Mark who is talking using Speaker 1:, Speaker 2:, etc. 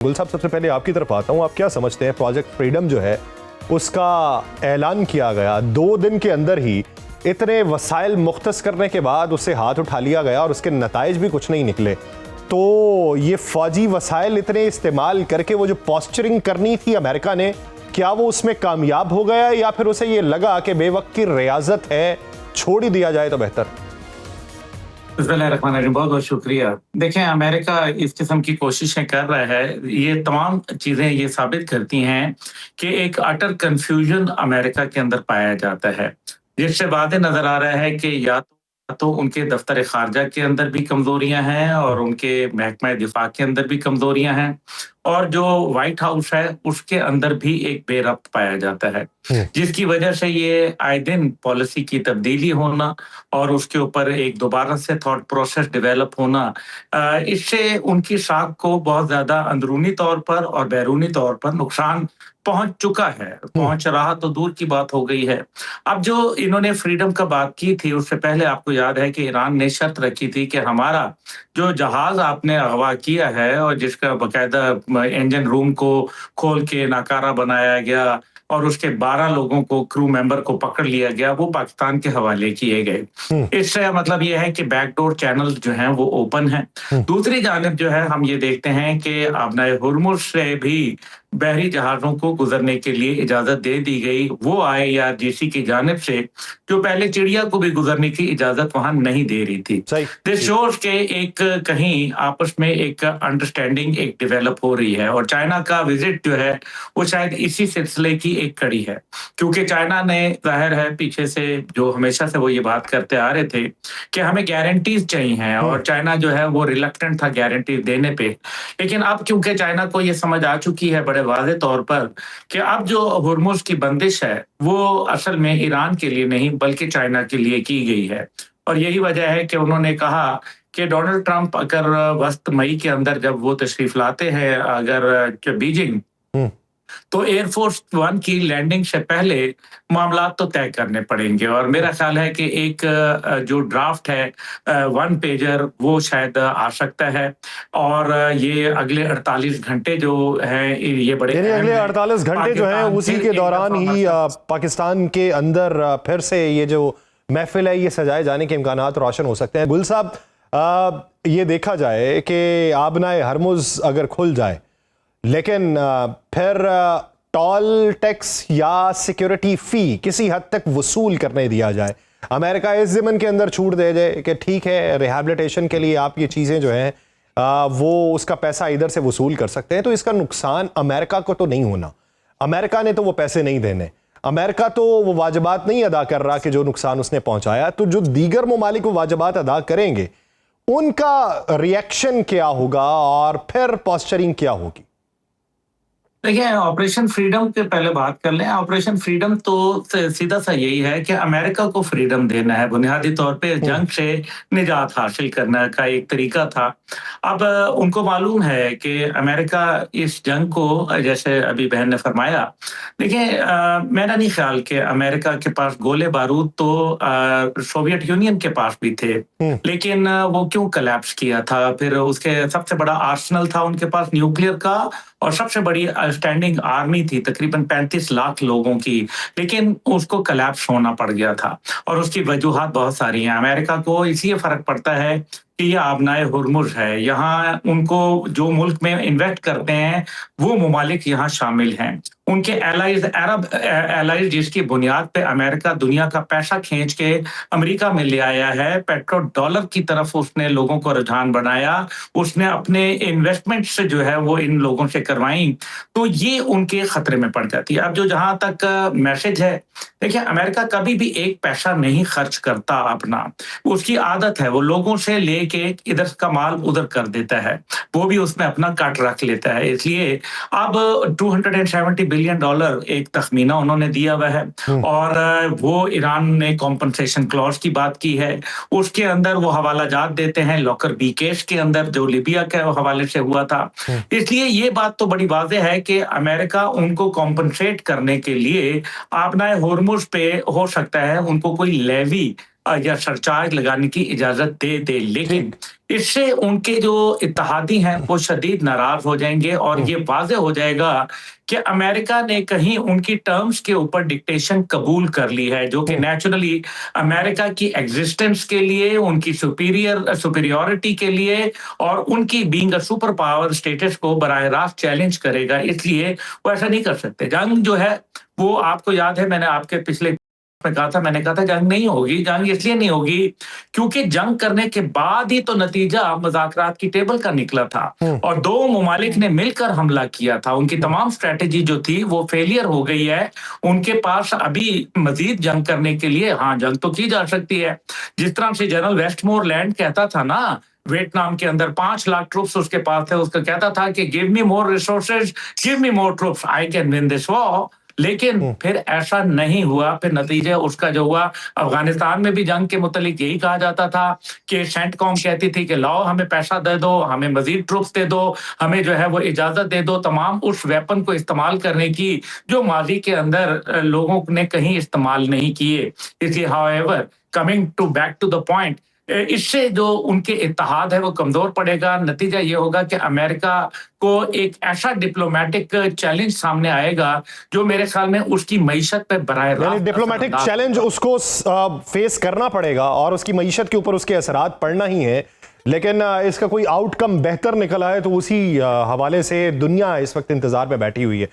Speaker 1: गुल साहब, सबसे पहले आपकी तरफ आता हूँ। आप क्या समझते हैं, प्रोजेक्ट फ्रीडम जो है उसका ऐलान किया गया, 2 दिन के अंदर ही इतने वसाइल मुख्तस करने के बाद उससे हाथ उठा लिया गया और उसके नताइज भी कुछ नहीं निकले, तो ये फौजी वसाइल इतने इस्तेमाल करके वो जो पोस्चरिंग करनी थी अमेरिका ने, क्या वो उसमें कामयाब हो गया या फिर उसे ये लगा कि बेवक्त की रियाजत है, छोड़ ही दिया जाए तो बेहतर?
Speaker 2: बहुत बहुत शुक्रिया। देखें, अमेरिका इस किस्म की कोशिशें कर रहा है, ये तमाम चीजें ये साबित करती हैं कि एक अटर कंफ्यूजन अमेरिका के अंदर पाया जाता है, जिससे वादे नजर आ रहा है कि या तो उनके दफ्तर खारजा के अंदर भी कमजोरियां हैं और उनके महकमा दिफा के अंदर भी कमजोरियां हैं, और जो व्हाइट हाउस है उसके अंदर भी एक बेरब्त पाया जाता है, जिसकी वजह से ये आए दिन पॉलिसी की तब्दीली होना और उसके ऊपर एक दोबारा से थॉट प्रोसेस डेवलप होना, इससे उनकी साख को बहुत ज्यादा अंदरूनी तौर पर और बैरूनी तौर पर नुकसान पहुंच चुका है। पहुंच रहा तो दूर की बात हो गई है। अब जो इन्होंने फ्रीडम का बात की थी, उससे पहले आपको याद है कि ईरान ने शर्त रखी थी कि हमारा जो जहाज आपने अगवा किया है और जिसका बकायदा इंजन रूम को खोल के नाकारा बनाया गया और उसके 12 लोगों को, क्रू मेंबर को पकड़ लिया गया, वो पाकिस्तान के हवाले किए गए। इससे मतलब ये है कि बैकडोर चैनल जो हैं वो ओपन है। दूसरी जानिब जो है हम ये देखते हैं कि आबनाए हुर्मुज से भी बहरी जहाजों को गुजरने के लिए इजाजत दे दी गई। वो IARGC की जानिब से, जो पहले चिड़िया को भी गुजरने की इजाजत वहां नहीं दे रही थी। दिस शोज के एक कहीं आपस में एक अंडरस्टैंडिंग एक डेवलप हो रही है, और चाइना का विजिट जो है वो शायद इसी सिलसिले की एक कड़ी है, क्योंकि चाइना ने जाहिर है पीछे से जो हमेशा से वो ये बात करते आ रहे थे कि हमें गारंटीज चाहिए, और चाइना जो है वो रिलक्टेंट था गारंटी देने पे। लेकिन अब क्योंकि चाइना को ये समझ आ चुकी है बड़े वाज़े तौर पर कि अब जो हुर्मुज की बंदिश है वो असल में ईरान के लिए नहीं बल्कि चाइना के लिए की गई है, और यही वजह है कि उन्होंने कहा कि डोनाल्ड ट्रंप अगर वस्त मई के अंदर जब वो तशरीफ लाते हैं अगर बीजिंग, तो एयरफोर्स 1 की लैंडिंग से पहले मामला तो तय करने पड़ेंगे। और मेरा ख्याल है कि एक जो ड्राफ्ट है 1 पेजर वो शायद आ सकता है, और ये अगले 48 घंटे जो है ये बड़े
Speaker 1: अगले 48 घंटे जो है उसी के दौरान ही पाकिस्तान के अंदर फिर से ये जो महफिल है ये सजाए जाने के इम्कानात रोशन हो सकते हैं। गुल साहब, ये देखा जाए कि आबनाए हरमुज अगर खुल जाए, लेकिन फिर टोल टैक्स या सिक्योरिटी फी किसी हद तक वसूल करने दिया जाए, अमेरिका इस ज़िमन के अंदर छूट दे जाए कि ठीक है रिहैबिलिटेशन के लिए आप ये चीज़ें जो हैं वो उसका पैसा इधर से वसूल कर सकते हैं, तो इसका नुकसान अमेरिका को तो नहीं होना। अमेरिका ने तो वो पैसे नहीं देने, अमेरिका तो वो वाजिबात नहीं अदा कर रहा कि जो नुकसान उसने पहुंचाया, तो जो दीगर ममालिक वो वाजिबात अदा करेंगे उनका रिएक्शन क्या होगा और फिर पोस्चरिंग क्या होगी?
Speaker 2: देखिए, ऑपरेशन फ्रीडम के पहले बात कर लें। ऑपरेशन फ्रीडम तो सीधा सा यही है कि अमेरिका को फ्रीडम देना है, बुनियादी तौर पे जंग से निजात हासिल करने का एक तरीका था। अब उनको मालूम है कि अमेरिका इस जंग को, जैसे अभी बहन ने फरमाया, देखिए मेरा नहीं ख्याल कि अमेरिका के पास गोले बारूद तो सोवियत यूनियन के पास भी थे, लेकिन वो क्यों कोलैप्स किया था? फिर उसके सबसे बड़ा आर्सनल था उनके पास न्यूक्लियर का, और सबसे बड़ी स्टैंडिंग आर्मी थी तकरीबन 35 लाख लोगों की, लेकिन उसको कोलैप्स होना पड़ गया था, और उसकी वजूहात बहुत सारी हैं। अमेरिका को इसलिए फर्क पड़ता है कि ये आबनाए हुर्मुज है, यहाँ उनको जो मुल्क में इन्वेस्ट करते हैं वो ममालिक यहाँ शामिल हैं, उनके एलाइज, अरब एलाइज जिसकी बुनियाद पे अमेरिका दुनिया का पैसा खींच के अमेरिका में ले आया है, पेट्रो डॉलर की तरफ उसने लोगों को रुझान बनाया, उसने अपने इन्वेस्टमेंट से जो है वो इन लोगों से करवाई, तो ये उनके खतरे में पड़ जाती है। अब जो जहां तक मैसेज है, देखिए अमेरिका कभी भी एक पैसा नहीं खर्च करता अपना, उसकी आदत है वो लोगों से लेके इधर का माल उधर कर देता है, वो भी उसमें अपना कट रख लेता है। इसलिए अब $270 बिलियन एक तखमीना उन्होंने दिया हुआ है, और वो ईरान ने कॉम्पनसेशन क्लॉज की बात की है, उसके अंदर वो हवाला जात देते हैं लॉकर बी केस के अंदर जो लिबिया के हवाले से हुआ था। इसलिए ये बात तो बड़ी वाज़ेह है कि अमेरिका उनको कॉम्पनसेट करने के लिए आबनाए हुर्मुज पे हो सकता है उनको कोई लेवी या सरचार्ज लगाने की इजाजत दे दे, लेकिन इससे उनके जो इत्तेहादी हैं वो शदीद नाराज हो जाएंगे और ये वाज़ेह हो जाएगा कि अमेरिका ने कहीं उनकी टर्म्स के ऊपर डिक्टेशन कबूल कर ली है, जो कि नेचुरली अमेरिका की एग्जिस्टेंस के लिए, उनकी सुपीरियरिटी के लिए और उनकी being a super power status को बराह रास्त चैलेंज करेगा। इसलिए वो ऐसा नहीं कर सकते। जंग जो है वो आपको याद है, मैंने आपके पिछले में कहा था, मैंने कहा था जंग नहीं होगी। जंग इसलिए नहीं होगी क्योंकि जंग करने के बाद ही तो नतीजा मुज़ाकरात की टेबल का निकला था और दो ममालिक ने मिलकर हमला किया था। उनकी तमाम स्ट्रेटेजी जो थी वो फेलियर हो गई है। उनके पास अभी मजीद जंग करने के लिए, हाँ जंग तो की जा सकती है। जिस तरह से जनरल वेस्टमोरलैंड कहता था ना, वियतनाम के अंदर 5 लाख ट्रूप्स उसके पास थे, उसका कहता था कि give me more resources, give me more troops, I can win this war. लेकिन फिर ऐसा नहीं हुआ। फिर नतीजा उसका जो हुआ, अफगानिस्तान में भी जंग के मुतालिक यही कहा जाता था कि सेंटकॉम कहती थी कि लाओ हमें पैसा दे दो, हमें मजीद ट्रूप्स दे दो, हमें जो है वो इजाजत दे दो तमाम उस वेपन को इस्तेमाल करने की जो माजी के अंदर लोगों ने कहीं इस्तेमाल नहीं किए। इसलिए however, coming to back to the point, इससे जो उनके इत्तेहाद है वो कमजोर पड़ेगा। नतीजा ये होगा कि अमेरिका को एक ऐसा डिप्लोमेटिक चैलेंज सामने आएगा जो मेरे ख्याल में उसकी मईशत पे बराह रास्त
Speaker 1: डिप्लोमेटिक चैलेंज उसको फेस करना पड़ेगा और उसकी मईशत के ऊपर उसके असरात पड़ना ही है। लेकिन इसका कोई आउटकम बेहतर निकला है तो उसी हवाले से दुनिया इस वक्त इंतजार में बैठी हुई है।